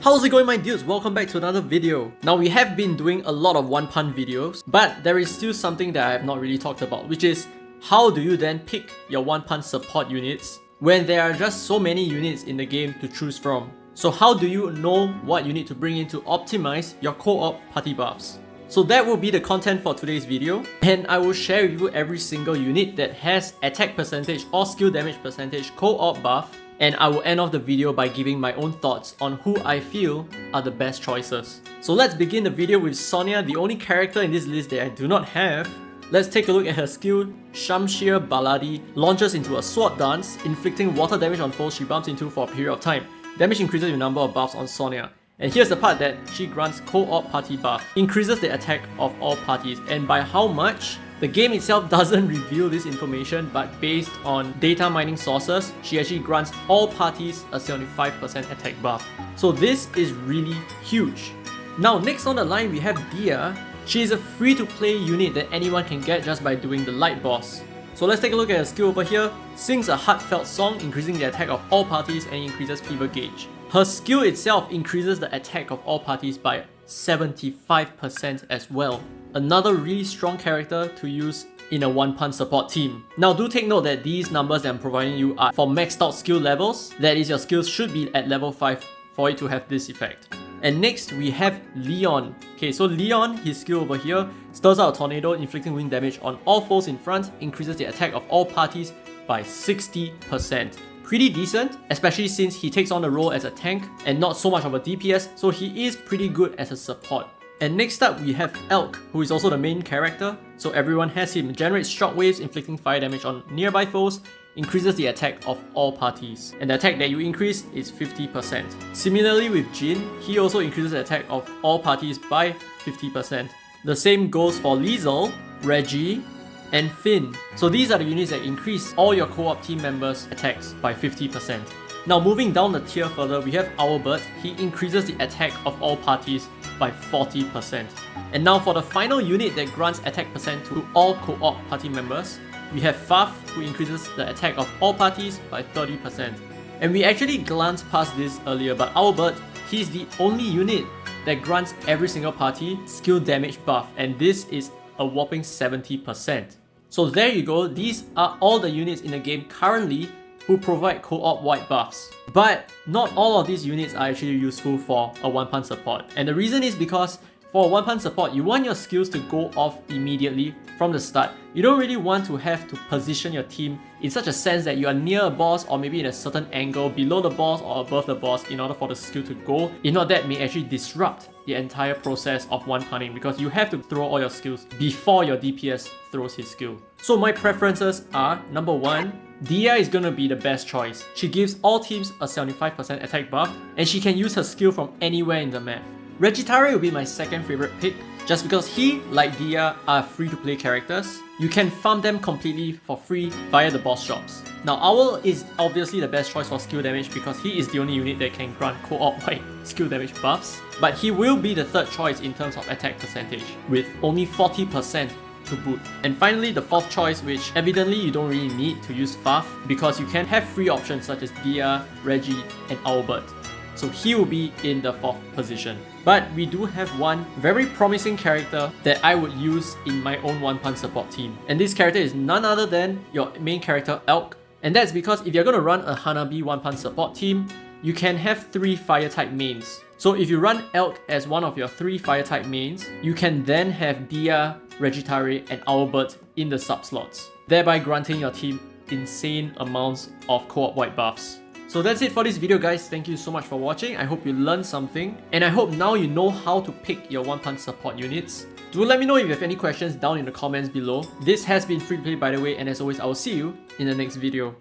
How's it going, my dudes? Welcome back to another video. Now, we have been doing a lot of Wanpan videos, but there is still something that I have not really talked about, which is how do you then pick your Wanpan support units when there are just so many units in the game to choose from? So how do you know what you need to bring in to optimize your co-op party buffs? So that will be the content for today's video, and I will share with you every single unit that has attack percentage or skill damage percentage co-op buff, and I will end off the video by giving my own thoughts on who I feel are the best choices. So let's begin the video with Sonia, the only character in this list that I do not have. Let's take a look at her skill. Shamshir Baladi launches into a sword dance, inflicting water damage on foes she bumps into for a period of time. Damage increases the number of buffs on Sonia. And here's the part that she grants co-op party buff. Increases the attack of all parties, and by how much? The game itself doesn't reveal this information, but based on data mining sources, she actually grants all parties a 75% attack buff. So this is really huge. Now, next on the line we have Dia. She is a free-to-play unit that anyone can get just by doing the light boss. So let's take a look at her skill over here. Sings a heartfelt song, increasing the attack of all parties and increases fever gauge. Her skill itself increases the attack of all parties by 75% as well. Another really strong character to use in a Wanpan support team. Now, do take note that these numbers that I'm providing you are for maxed out skill levels. That is, your skills should be at level 5 for it to have this effect. And next we have Leon. Okay, so Leon, his skill over here, stirs out a tornado, inflicting wind damage on all foes in front, increases the attack of all parties by 60%. Pretty decent, especially since he takes on the role as a tank and not so much of a DPS, so he is pretty good as a support. And next up we have Elk, who is also the main character, so everyone has him. Generates shockwaves, inflicting fire damage on nearby foes, increases the attack of all parties, and the attack that you increase is 50%. Similarly with Jin, he also increases the attack of all parties by 50%. The same goes for Liesel, Reggie, and Finn. So these are the units that increase all your co-op team members' attacks by 50%. Now, moving down the tier further, we have Owlbert. He increases the attack of all parties by 40%. And now for the final unit that grants attack percent to all co-op party members, we have Faf, who increases the attack of all parties by 30%. And we actually glanced past this earlier, but Owlbert, he's the only unit that grants every single party skill damage buff, and this is a whopping 70%. So there you go, these are all the units in the game currently who provide co-op wide buffs. But not all of these units are actually useful for a Wanpan support. And the reason is because for a Wanpan support, you want your skills to go off immediately from the start. You don't really want to have to position your team in such a sense that you are near a boss or maybe in a certain angle below the boss or above the boss in order for the skill to go. If not, that may actually disrupt the entire process of Wanpaning because you have to throw all your skills before your DPS throws his skill. So my preferences are, number 1, Dia is gonna be the best choice. She gives all teams a 75% attack buff, and she can use her skill from anywhere in the map. Regitare will be my second favorite pick, just because he, like Dia, are free-to-play characters. You can farm them completely for free via the boss shops. Now, Owl is obviously the best choice for skill damage because he is the only unit that can grant co-op wide skill damage buffs, but he will be the third choice in terms of attack percentage, with only 40% to boot. And finally, the fourth choice, which evidently you don't really need to use Faf because you can have free options such as Dia, Reggie, and Owlbert. So he will be in the 4th position. But we do have one very promising character that I would use in my own Wanpan support team. And this character is none other than your main character Elk. And that's because if you're going to run a Hanabi Wanpan support team, you can have 3 fire type mains. So if you run Elk as one of your 3 fire type mains, you can then have Dia, Regitare, and Owlbert in the sub slots, thereby granting your team insane amounts of co-op wide buffs. So that's it for this video, guys. Thank you so much for watching. I hope you learned something, and I hope now you know how to pick your Wanpan support units. Do let me know if you have any questions down in the comments below. This has been Free Play, by the way, and as always, I will see you in the next video.